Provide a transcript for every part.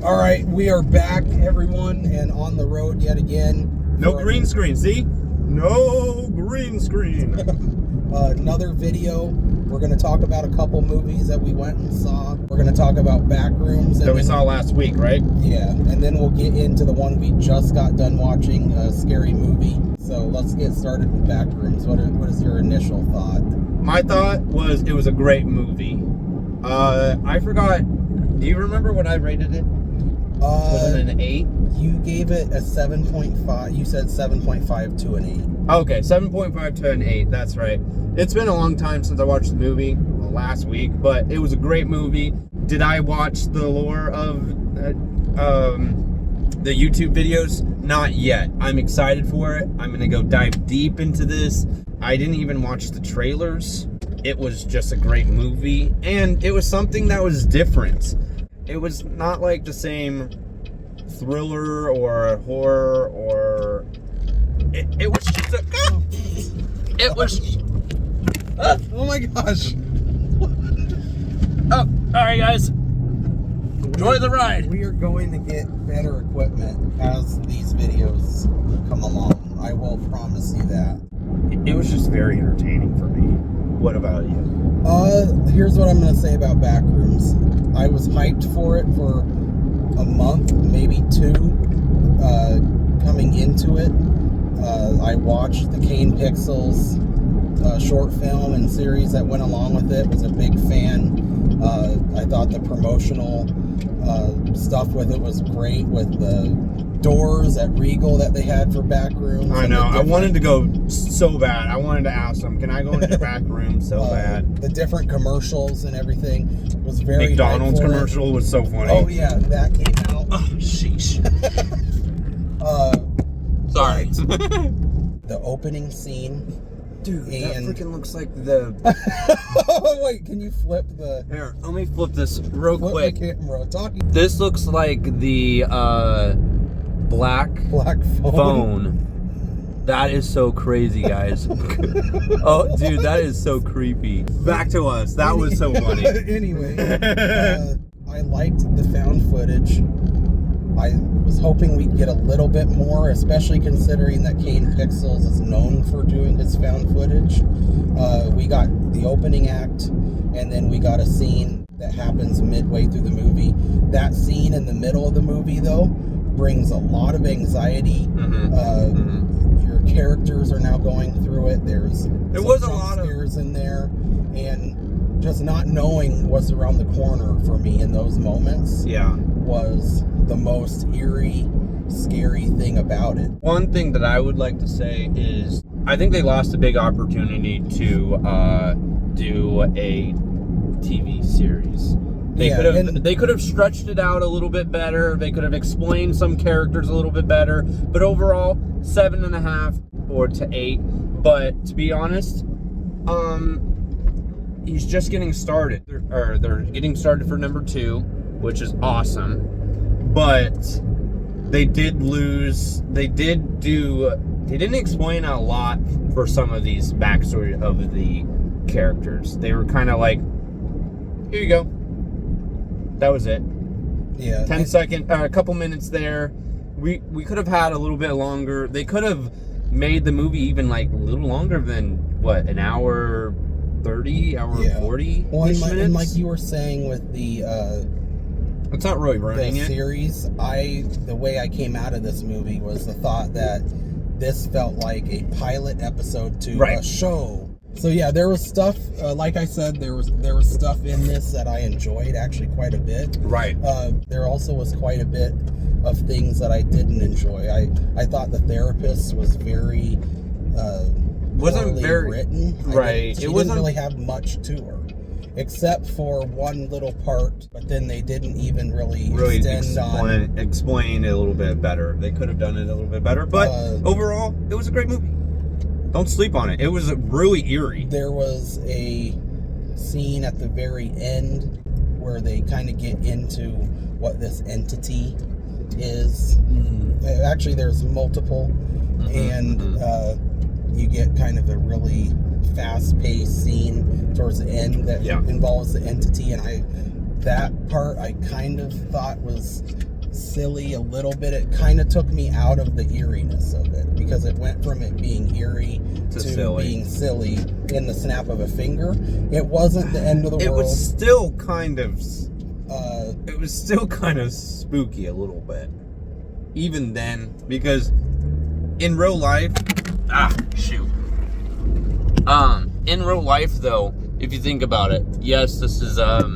All right, we are back, everyone, and on the road yet again. No green screen, see? No green screen. Another video. We're going to talk about a couple movies that we went and saw. We're going to talk about Backrooms. That we saw last week, right? Yeah, and then we'll get into the one we just got done watching, Scary Movie. So let's get started with Backrooms. What is your initial thought? My thought was it was a great movie. I forgot. Do you remember what I rated it? Was it an 8? You gave it a 7.5. You said 7.5 to an 8. Okay, 7.5 to an 8. That's right. It's been a long time since I watched the movie, last week, but it was a great movie. Did I watch the lore of the YouTube videos? Not yet. I'm excited for it. I'm gonna go dive deep into this. I didn't even watch the trailers. It was just a great movie, and it was something that was different. It was not like the same thriller or horror or it was just a it was oh my gosh. Oh, all right guys, enjoy the ride. We are going to get better equipment as these videos come along. I will promise you that. It was just very entertaining for me. What about you? Here's what I'm going to say about Backrooms. I was hyped for it for a month, maybe 2, coming into it. I watched the Kane Pixels short film and series that went along with it. Was a big fan. I thought the promotional stuff with it was great, with the doors at Regal that they had for Backrooms. I know. I wanted to go so bad. I wanted to ask them, can I go into the back room so bad? The different commercials and everything was very McDonald's commercial was so funny. Oh yeah, that came out. Oh, sheesh. Sorry. The opening scene. Dude, that and freaking looks like the... Oh, wait, can you flip the... Here, let me flip this real flip quick. the camera. Talking. This looks like the black phone. That is so crazy, guys. Oh, dude, that is so creepy. Back to us. That was so funny. Anyway, I liked the found footage. I was hoping we'd get a little bit more, especially considering that Kane Pixels is known for doing his found footage. We got the opening act, and then we got a scene that happens midway through the movie. That scene in the middle of the movie, though, brings a lot of anxiety. Your characters are now going through it. There's was a lot of scares in there, and just not knowing what's around the corner for me in those moments was the most eerie, scary thing about it. One thing that I would like to say is I think they lost a big opportunity to do a TV series. They could have stretched it out a little bit better. They could have explained some characters a little bit better. But overall, 7.5 or to 8. But to be honest, he's just getting started. They're getting started for number 2, which is awesome. But they didn't explain a lot for some of these backstory of the characters. They were kind of like, here you go. That was it. Yeah. 10-second, a couple minutes there. We could have had a little bit longer. They could have made the movie even like a little longer than what, an hour 30, hour 40 minutes. And like you were saying with the it's not really running the series, the way I came out of this movie was the thought that this felt like a pilot episode to a show. So yeah, there was stuff, like I said, there was stuff in this that I enjoyed actually quite a bit. Right. There also was quite a bit of things that I didn't enjoy. I thought the therapist was very wasn't very written. Right. She didn't really have much to her, except for one little part. But then they didn't even really explain it a little bit better. They could have done it a little bit better. But overall, it was a great movie. Don't sleep on it. It was really eerie. There was a scene at the very end where they kind of get into what this entity is. Actually, there's multiple, and you get kind of a really fast-paced scene towards the end that involves the entity, and that part I kind of thought was silly a little bit. It kind of took me out of the eeriness of it because it went from it being eerie to being silly in the snap of a finger. It wasn't the end of the world. It was still kind of spooky a little bit. Even then, because in real life, in real life though, if you think about it, yes, this is a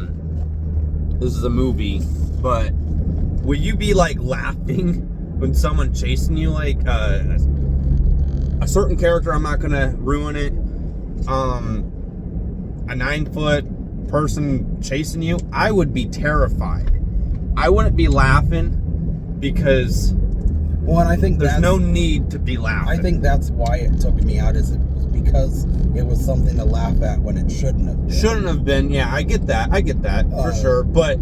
movie, but would you be like laughing when someone chasing you, like a certain character? I'm not gonna ruin it. A 9-foot person chasing you, I would be terrified. I wouldn't be laughing because, well, and I think there's no need to be laughing. I think that's why it took me out, is it was because it was something to laugh at when it shouldn't have been. Shouldn't have been. Yeah, I get that for sure. But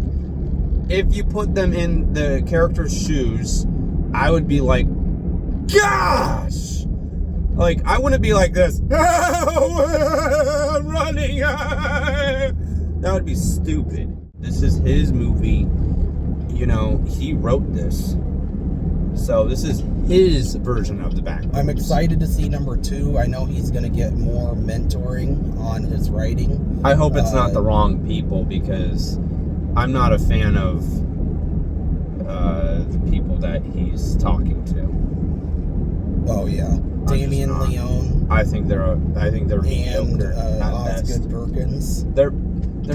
if you put them in the character's shoes, I would be like, gosh! Like, I wouldn't be like this. I'm running. That would be stupid. This is his movie. You know, he wrote this. So this is his version of the Backrooms. I'm excited to see number 2. I know he's going to get more mentoring on his writing. I hope it's not the wrong people, because I'm not a fan of the people that he's talking to. Oh yeah, Damien Leone. I think they're mediocre and at Osgood best. Perkins. They're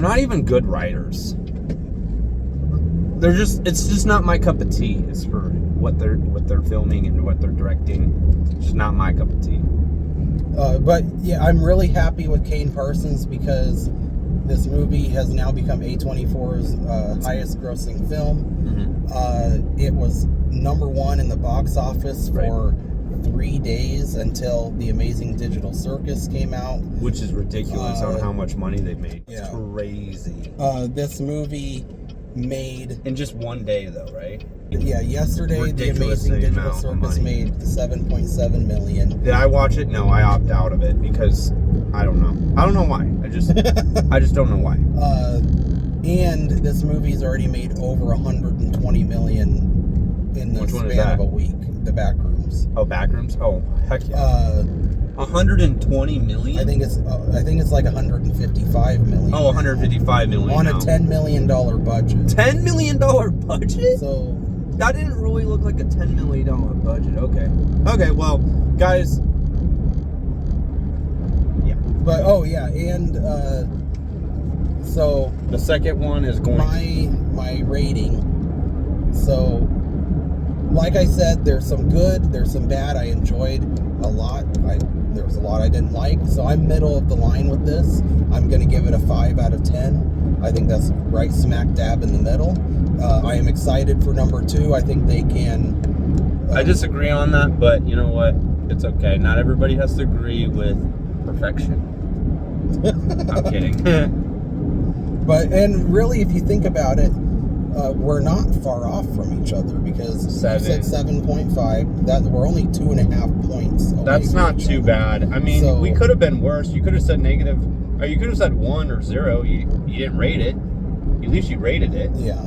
not even good writers. It's just not my cup of tea. As for what they're filming and what they're directing, it's just not my cup of tea. But yeah, I'm really happy with Kane Parsons, because this movie has now become A24's highest grossing film. Mm-hmm. It was number 1 in the box office for 3 days until The Amazing Digital Circus came out. Which is ridiculous on how much money they made. It's yeah. Crazy. This movie made... in just one day, though, right? Yeah, yesterday The Amazing Digital Circus made $7.7 million. Did I watch it? No, I opt out of it because I don't know. I don't know why. I just don't know why. And this movie's already made over $120 million in the span of a week. The Backrooms. Oh, Backrooms? Oh, heck yeah. 120 million? I think it's like 155 million. Oh, 155 million on a $10 million budget. $10 million budget? So that didn't really look like a $10 million budget. Okay, well, guys. Yeah. But and so the second one is going my rating. So, like I said, there's some good, there's some bad. I enjoyed a lot. There was a lot I didn't like. So I'm middle of the line with this. I'm going to give it a 5 out of 10. I think that's right smack dab in the middle. I am excited for number 2. I think they can... I disagree on that, but you know what? It's okay. Not everybody has to agree with perfection. I'm kidding. And really, if you think about it, we're not far off from each other, because you said 7.5. That we're only 2.5 points away. That's not too bad. I mean, we could have been worse. You could have said negative, or you could have said 1 or 0. You didn't rate it. At least you rated it. Yeah,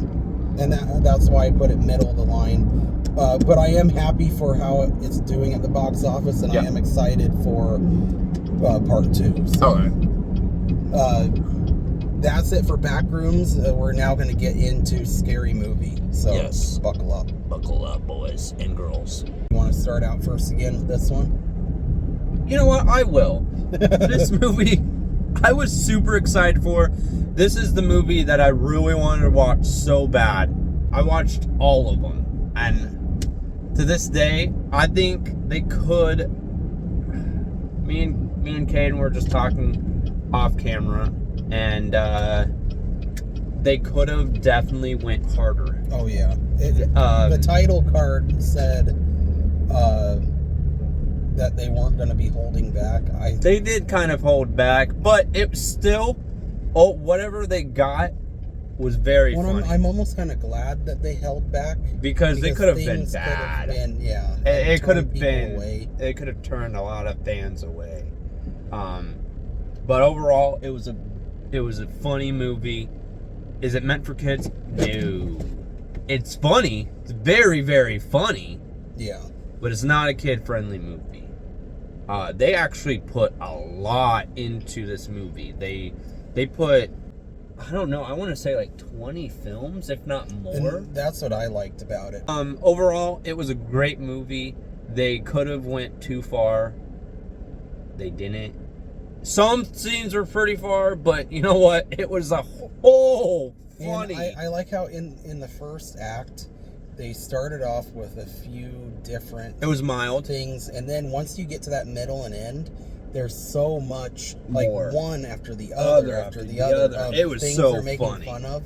and that's why I put it middle of the line. But I am happy for how it's doing at the box office, and I am excited for part 2. So. All right. That's it for Backrooms. We're now going to get into Scary Movie. So yes. Buckle up. Buckle up, boys and girls. You want to start out first again with this one? You know what? I will. This movie, I was super excited for. This is the movie that I really wanted to watch so bad. I watched all of them. And to this day, I think they could... Me and Caden were just talking off camera. And they could have definitely went harder. Oh yeah, the title card said that they weren't going to be holding back. They did kind of hold back, but it was still, whatever they got was very funny. I'm almost kind of glad that they held back, because they could have been bad. It could have been. Away. It could have turned a lot of fans away. But overall, it was a funny movie. Is it meant for kids? No. It's funny. It's very, very funny. Yeah. But it's not a kid-friendly movie. They actually put a lot into this movie. They put, I don't know, I want to say like 20 films, if not more. And that's what I liked about it. Overall, it was a great movie. They could have went too far. They didn't. Some scenes were pretty far, but you know what? It was a whole funny. And I like how in the first act, they started off with a few different... It was mild. ...things, and then once you get to that middle and end, there's so much, like, more. One after the other after the other. Of it was things so they're making funny. Fun of.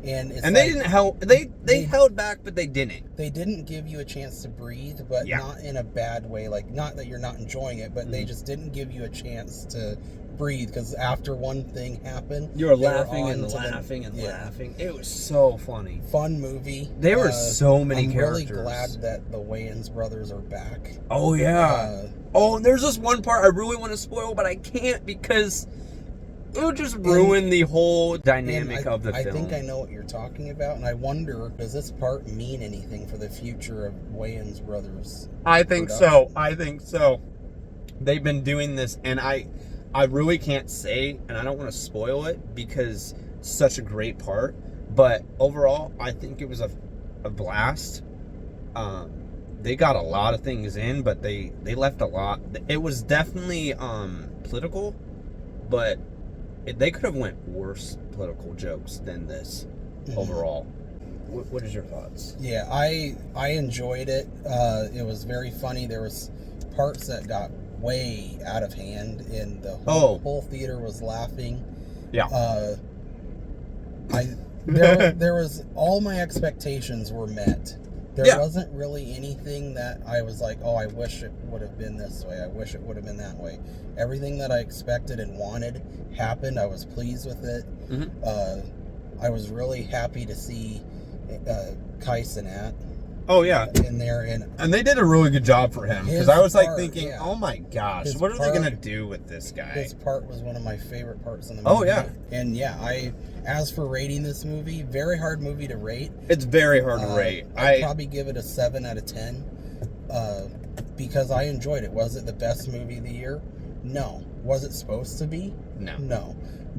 And it's they didn't help. They held back, but they didn't. They didn't give you a chance to breathe, but not in a bad way. Like, not that you're not enjoying it, but they just didn't give you a chance to breathe, because after one thing happened, you were laughing and laughing and laughing. It was so funny. Fun movie. There were so many characters. I'm really glad that the Wayans brothers are back. Oh yeah. And there's this one part I really want to spoil, but I can't because it would just ruin the whole dynamic of the film. I think I know what you're talking about, and I wonder, does this part mean anything for the future of Wayans brothers? I think so. I think so. They've been doing this, and I really can't say, and I don't want to spoil it because it's such a great part. But overall, I think it was a blast. They got a lot of things in, but they left a lot. It was definitely political, but they could have went worse political jokes than this overall. What is your thoughts? Yeah, I enjoyed it. It was very funny. There was parts that got way out of hand, and the whole theater was laughing. Yeah. There was, all my expectations were met. There wasn't really anything that I was like, oh, I wish it would have been this way. I wish it would have been that way. Everything that I expected and wanted happened. I was pleased with it. I was really happy to see Kaisenat. Oh yeah, in there, and they did a really good job for him, because I was like thinking, oh my gosh, what are they gonna do with this guy? His part was one of my favorite parts in the movie. Oh yeah, and as for rating this movie, very hard movie to rate. It's very hard to rate. I'd probably give it a 7 out of 10, because I enjoyed it. Was it the best movie of the year? No. Was it supposed to be? No.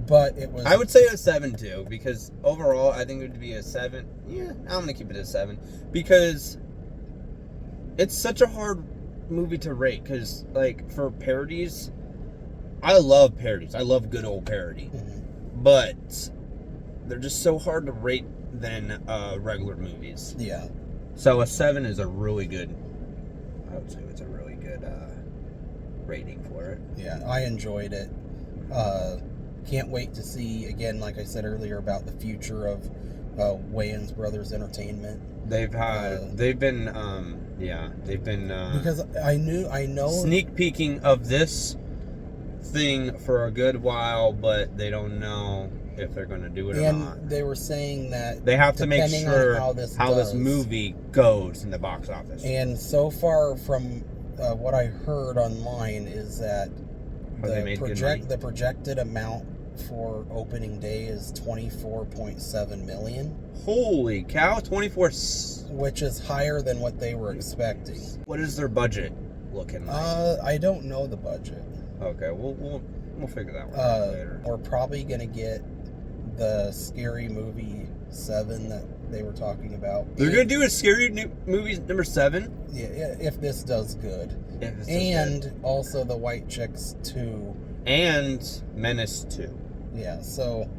But it was... I would say a 7 too, because overall I think it would be a 7. Yeah, I'm going to keep it a 7, because it's such a hard movie to rate, because, like, for parodies, I love parodies. I love good old parody. But they're just so hard to rate than regular movies. Yeah. So a 7 is a really good... I would say it's a really good rating for it. Yeah, I enjoyed it. Can't wait to see, again, like I said earlier, about the future of Wayans Brothers Entertainment. They've been because I know sneak peeking of this thing for a good while, but they don't know if they're going to do it or not. And they were saying that they have to make sure how this movie goes in the box office. And so far from what I heard online is that the projected amount for opening day is $24.7 million. Holy cow, 24, which is higher than what they were expecting. What is their budget looking like? I don't know the budget. Okay, we'll figure that one out later. We're probably gonna get the Scary Movie 7 that they were talking about. They're gonna do a Scary Movie number 7? Yeah, if this does good. Also the White Chicks 2. And Menace 2. Yeah, so...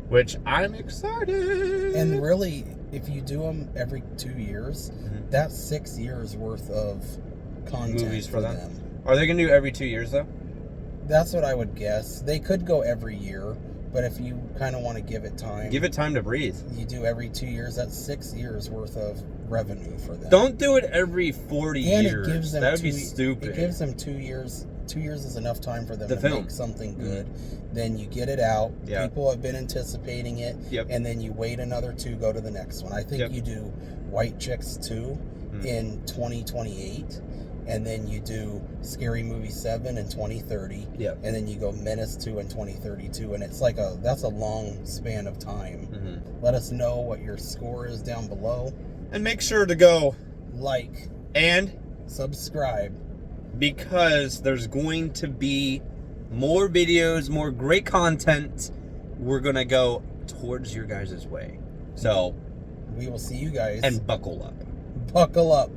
which I'm excited. And really, if you do them every 2 years, that's 6 years worth of content movies for them. Are they going to do every 2 years, though? That's what I would guess. They could go every year, but if you kind of want to give it time... give it time to breathe. You do every 2 years, that's 6 years worth of revenue for them. Don't do it every 40 years. It gives them that would be stupid. It gives them 2 years. 2 years is enough time for them to make something good. Then you get it out. People have been anticipating it. And then you wait another 2, go to the next one. I think you do White Chicks 2 in 2028. and then you do Scary Movie 7 in 2030. Yep. And then you go Menace 2 in 2032, and it's like that's a long span of time. Mm-hmm. Let us know what your score is down below. And make sure to go like and subscribe, because there's going to be more videos, more great content. We're going to go towards your guys' way. So we will see you guys. And buckle up. Buckle up.